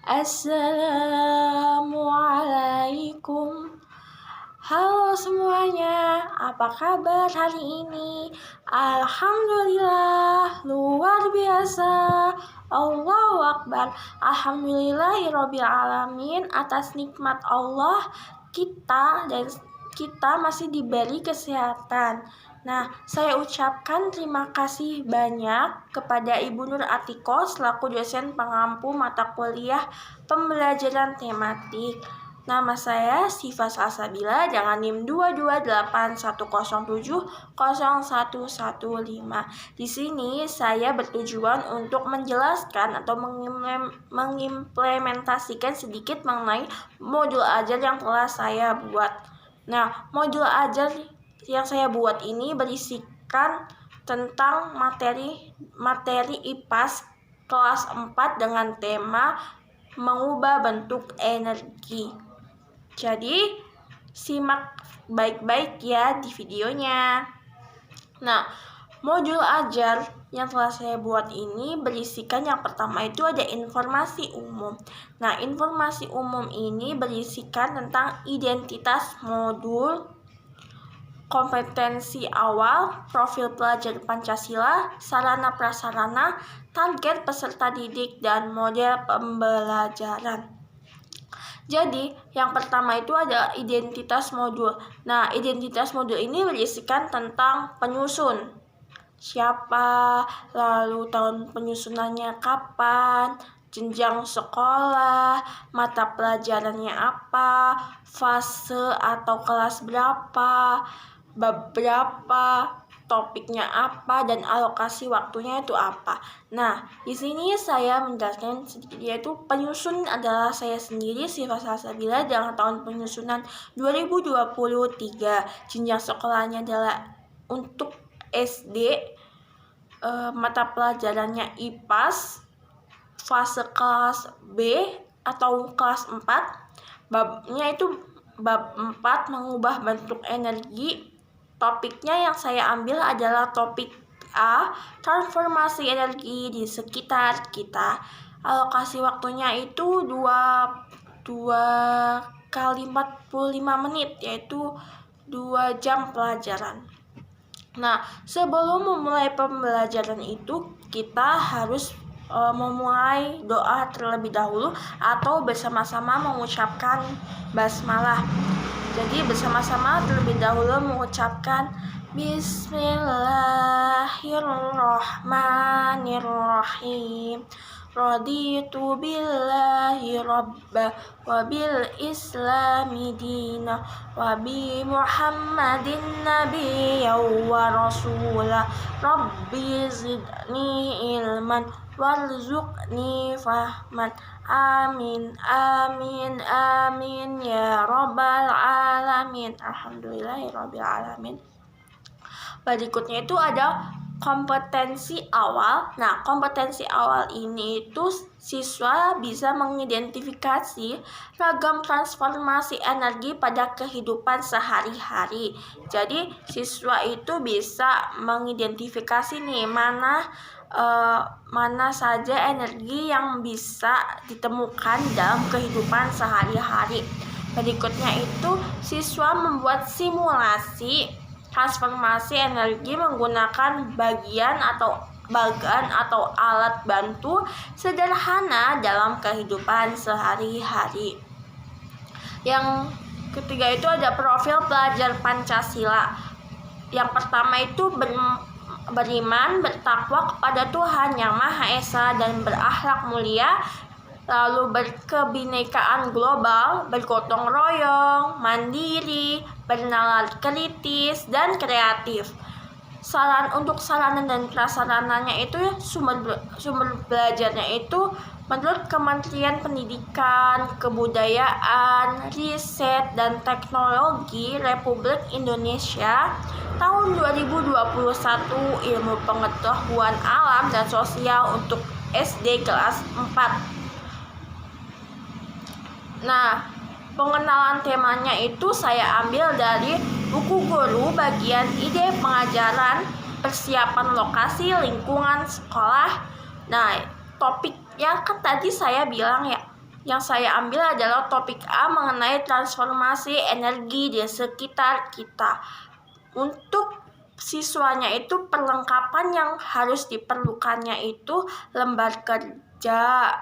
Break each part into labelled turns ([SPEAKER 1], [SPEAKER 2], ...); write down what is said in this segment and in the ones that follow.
[SPEAKER 1] Assalamualaikum. Halo semuanya, apa kabar hari ini? Alhamdulillah, luar biasa. Allahu Akbar. Alhamdulillahirabbil alamin, atas nikmat Allah kita masih diberi kesehatan. Nah, saya ucapkan terima kasih banyak kepada Ibu Nur Atiko selaku dosen pengampu mata kuliah pembelajaran tematik. Nama saya Siva Salsabila dengan NIM 22810700115. Di sini saya bertujuan untuk menjelaskan atau mengimplementasikan sedikit mengenai modul ajar yang telah saya buat. Nah, modul ajar yang saya buat ini berisikan tentang materi IPAS kelas 4 dengan tema mengubah bentuk energi. Jadi, simak baik-baik ya di videonya. Nah, modul ajar yang telah saya buat ini berisikan yang pertama itu ada informasi umum. Nah, informasi umum ini berisikan tentang identitas modul, kompetensi awal, profil pelajar Pancasila, sarana prasarana, target peserta didik, dan model pembelajaran. Jadi, yang pertama itu ada identitas modul. Nah, identitas modul ini berisikan tentang penyusun. Siapa, lalu tahun penyusunannya kapan, jenjang sekolah, mata pelajarannya apa, fase atau kelas berapa, bab berapa, topiknya apa, dan alokasi waktunya itu apa. Nah, di sini saya menjelaskan sedikit, yaitu penyusun adalah saya sendiri, Siva Salsabila, dengan tahun penyusunan 2023. Jenjang sekolahnya adalah untuk SD, mata pelajarannya IPAS, fase kelas B atau kelas 4, babnya itu bab 4 mengubah bentuk energi. Topiknya yang saya ambil adalah topik A, transformasi energi di sekitar kita. Alokasi waktunya itu 2 kali 45 menit, yaitu 2 jam pelajaran. Nah, sebelum memulai pembelajaran itu, kita harus memulai doa terlebih dahulu atau bersama-sama mengucapkan basmalah. Jadi bersama-sama terlebih dahulu mengucapkan Bismillahirrahmanirrahim. Raditu billahi rabba wa bil islami dina wa bi Muhammadin nabiyya wa rasulah. Rabbi zidni ilman warzuqni fahman. Amin, amin, amin ya rabbal alamin. Alhamdulillahirabbil alamin. Berikutnya itu ada kompetensi awal. Nah, kompetensi awal ini itu siswa bisa mengidentifikasi ragam transformasi energi pada kehidupan sehari-hari. Jadi, siswa itu bisa mengidentifikasi nih mana saja energi yang bisa ditemukan dalam kehidupan sehari-hari. Berikutnya itu siswa membuat simulasi transformasi energi menggunakan bagan atau alat bantu sederhana dalam kehidupan sehari-hari. Yang ketiga itu ada profil pelajar Pancasila. Yang pertama itu beriman, bertakwa kepada Tuhan Yang Maha Esa dan berakhlak mulia, lalu berkebinekaan global, bergotong royong, mandiri, bernalar kritis, dan kreatif. Untuk sarana dan prasarananya itu sumber belajarnya itu menurut Kementerian Pendidikan, Kebudayaan, Riset, dan Teknologi Republik Indonesia tahun 2021, ilmu pengetahuan alam dan sosial untuk SD kelas 4. Nah, pengenalan temanya itu saya ambil dari buku guru bagian ide pengajaran, persiapan lokasi, lingkungan sekolah. Nah, topiknya kan tadi saya bilang ya, Yang saya ambil adalah topik A mengenai transformasi energi di sekitar kita. Untuk siswanya itu perlengkapan yang harus diperlukannya itu lembar kerja,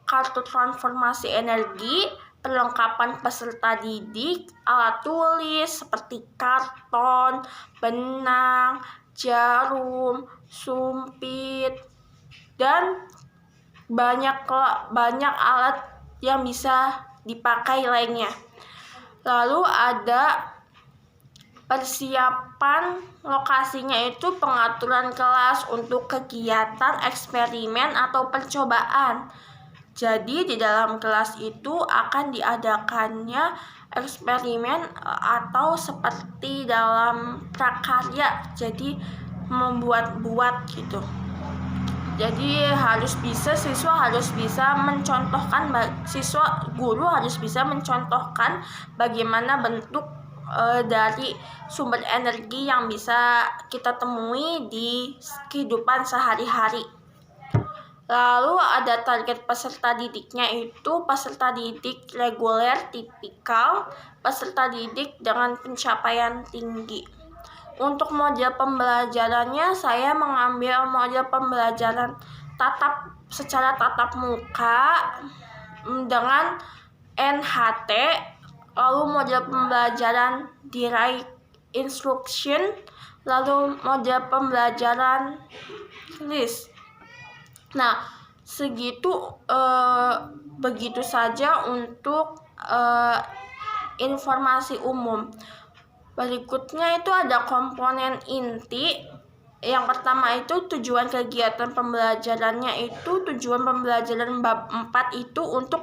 [SPEAKER 1] kartu transformasi energi, perlengkapan peserta didik, alat tulis seperti karton, benang, jarum, sumpit, dan banyak alat yang bisa dipakai lainnya. Lalu ada persiapan lokasinya itu pengaturan kelas untuk kegiatan eksperimen atau percobaan. Jadi di dalam kelas itu akan diadakannya eksperimen atau seperti dalam prakarya, jadi membuat-buat gitu. Jadi siswa harus bisa mencontohkan, guru harus bisa mencontohkan bagaimana bentuk dari sumber energi yang bisa kita temui di kehidupan sehari-hari. Lalu ada target peserta didiknya itu peserta didik reguler tipikal, peserta didik dengan pencapaian tinggi. Untuk model pembelajarannya, saya mengambil model pembelajaran secara tatap muka dengan NHT, lalu model pembelajaran direct instruction, lalu model pembelajaran list. Nah, begitu saja untuk informasi umum. Berikutnya itu ada komponen inti. Yang pertama itu tujuan kegiatan pembelajarannya itu tujuan pembelajaran bab 4 itu untuk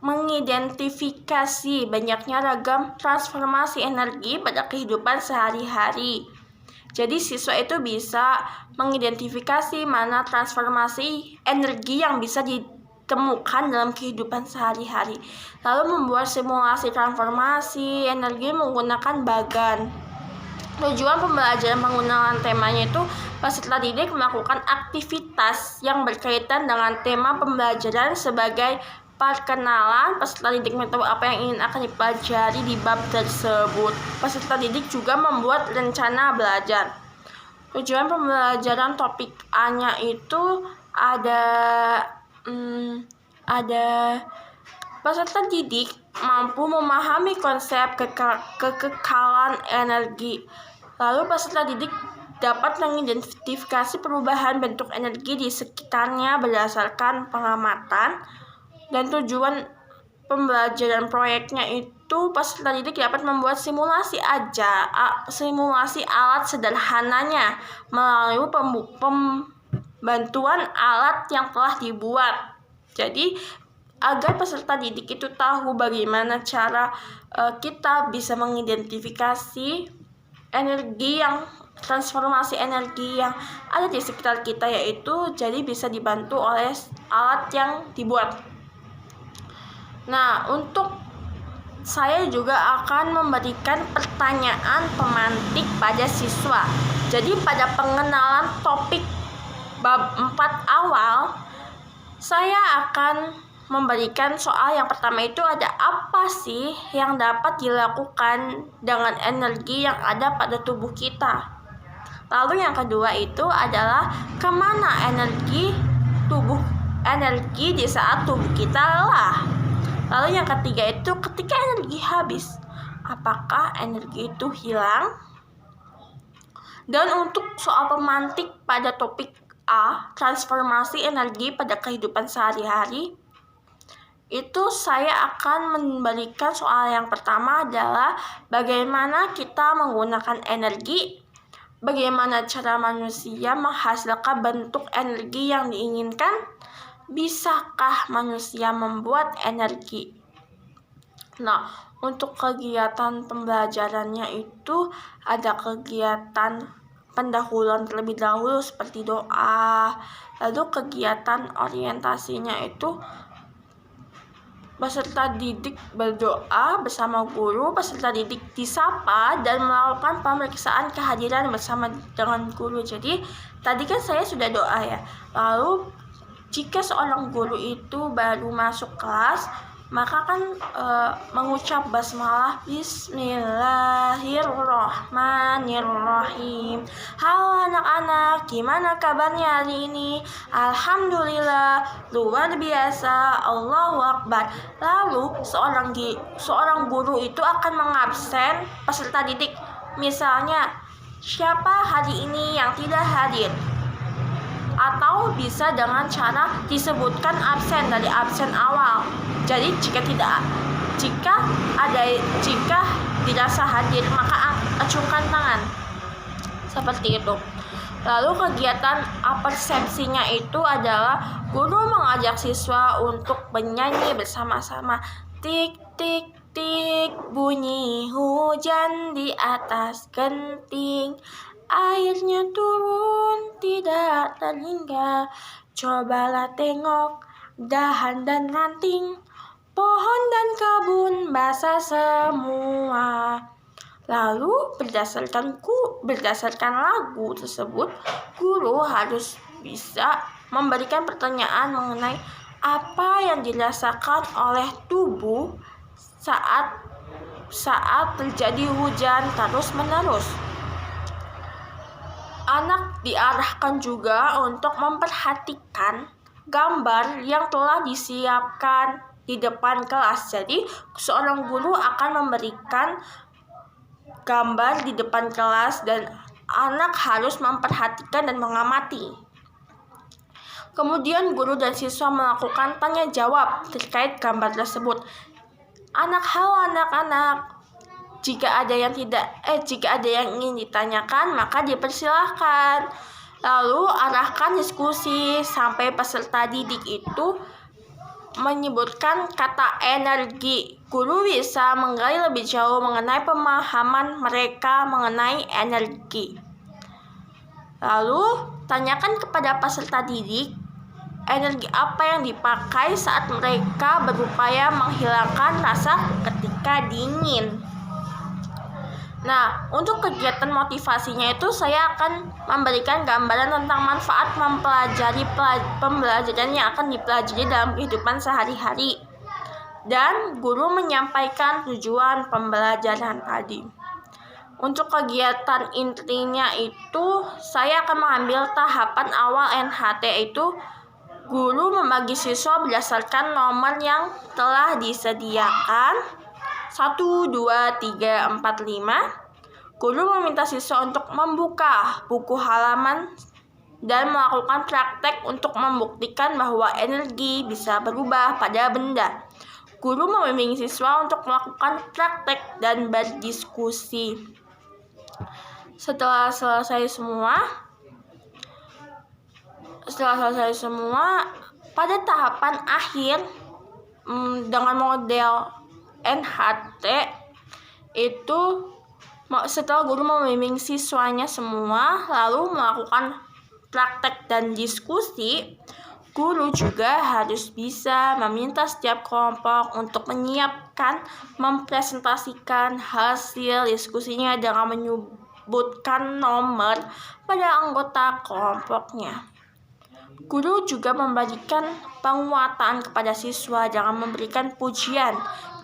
[SPEAKER 1] mengidentifikasi banyaknya ragam transformasi energi pada kehidupan sehari-hari. Jadi siswa itu bisa mengidentifikasi mana transformasi energi yang bisa ditemukan dalam kehidupan sehari-hari. Lalu membuat simulasi transformasi energi menggunakan bagan. Tujuan pembelajaran menggunakan temanya itu peserta didik melakukan aktivitas yang berkaitan dengan tema pembelajaran sebagai perkenalan. Peserta didik mengetahui apa yang akan dipelajari di bab tersebut. Peserta didik juga membuat rencana belajar. Tujuan pembelajaran topik A-nya itu ada peserta didik mampu memahami konsep kekekalan energi. Lalu peserta didik dapat mengidentifikasi perubahan bentuk energi di sekitarnya berdasarkan pengamatan. Dan tujuan pembelajaran proyeknya itu peserta didik dapat membuat simulasi alat sederhananya melalui pembantuan alat yang telah dibuat. Jadi agar peserta didik itu tahu bagaimana cara kita bisa mengidentifikasi transformasi energi yang ada di sekitar kita, yaitu jadi bisa dibantu oleh alat yang dibuat. Nah, untuk saya juga akan memberikan pertanyaan pemantik pada siswa. Jadi pada pengenalan topik bab 4 awal, saya akan memberikan soal yang pertama itu ada apa sih yang dapat dilakukan dengan energi yang ada pada tubuh kita. Lalu yang kedua itu adalah kemana energi di saat tubuh kita lelah. Lalu yang ketiga itu ketika energi habis, apakah energi itu hilang? Dan untuk soal pemantik pada topik A, transformasi energi pada kehidupan sehari-hari, itu saya akan memberikan soal yang pertama adalah bagaimana kita menggunakan energi, bagaimana cara manusia menghasilkan bentuk energi yang diinginkan, bisakah manusia membuat energi. Nah, untuk kegiatan pembelajarannya itu ada kegiatan pendahuluan terlebih dahulu seperti doa, lalu kegiatan orientasinya itu peserta didik berdoa bersama guru, peserta didik disapa dan melakukan pemeriksaan kehadiran bersama dengan guru. Jadi tadi kan saya sudah doa ya. Lalu Jika seorang guru itu baru masuk kelas, maka kan mengucap basmalah, Bismillahirrohmanirrohim. Halo anak-anak, gimana kabarnya hari ini? Alhamdulillah, luar biasa, Allahu Akbar. Lalu seorang guru itu akan mengabsen peserta didik. Misalnya, siapa hari ini yang tidak hadir? Atau bisa dengan cara disebutkan absen dari absen awal. Jadi jika dirasa hadir, maka acungkan tangan. Seperti itu. Lalu kegiatan apersepsinya itu adalah guru mengajak siswa untuk bernyanyi bersama-sama. Tik tik tik, bunyi hujan di atas genting. Airnya turun tidak terhingga. Cobalah tengok dahan dan ranting, pohon dan kebun basah semua. Lalu berdasarkan lagu tersebut, guru harus bisa memberikan pertanyaan mengenai apa yang dirasakan oleh tubuh saat terjadi hujan terus-menerus. Anak diarahkan juga untuk memperhatikan gambar yang telah disiapkan di depan kelas. Jadi, seorang guru akan memberikan gambar di depan kelas dan anak harus memperhatikan dan mengamati. Kemudian guru dan siswa melakukan tanya jawab terkait gambar tersebut. Halo anak-anak. Jika ada yang ingin ditanyakan, maka dipersilahkan. Lalu arahkan diskusi sampai peserta didik itu menyebutkan kata energi. Guru bisa menggali lebih jauh mengenai pemahaman mereka mengenai energi. Lalu tanyakan kepada peserta didik, energi apa yang dipakai saat mereka berupaya menghilangkan rasa ketika dingin. Nah, untuk kegiatan motivasinya itu saya akan memberikan gambaran tentang manfaat mempelajari pembelajaran yang akan dipelajari dalam kehidupan sehari-hari. Dan guru menyampaikan tujuan pembelajaran tadi. Untuk kegiatan intinya itu, saya akan mengambil tahapan awal NHT itu, guru membagi siswa berdasarkan nomor yang telah disediakan. 1, 2, 3, 4, 5. Guru meminta siswa untuk membuka buku halaman dan melakukan praktek untuk membuktikan bahwa energi bisa berubah pada benda. Guru membimbing siswa untuk melakukan praktek dan berdiskusi. Setelah selesai semua, pada tahapan akhir dengan model NHT itu, setelah guru membimbing siswanya semua lalu melakukan praktek dan diskusi, guru juga harus bisa meminta setiap kelompok untuk mempresentasikan hasil diskusinya dengan menyebutkan nomor pada anggota kelompoknya. Guru juga memberikan penguatan kepada siswa dengan memberikan pujian.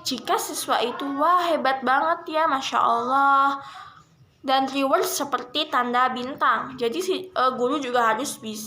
[SPEAKER 1] Jika siswa itu, wah hebat banget ya, Masya Allah. Dan reward seperti tanda bintang. Jadi guru juga harus bisa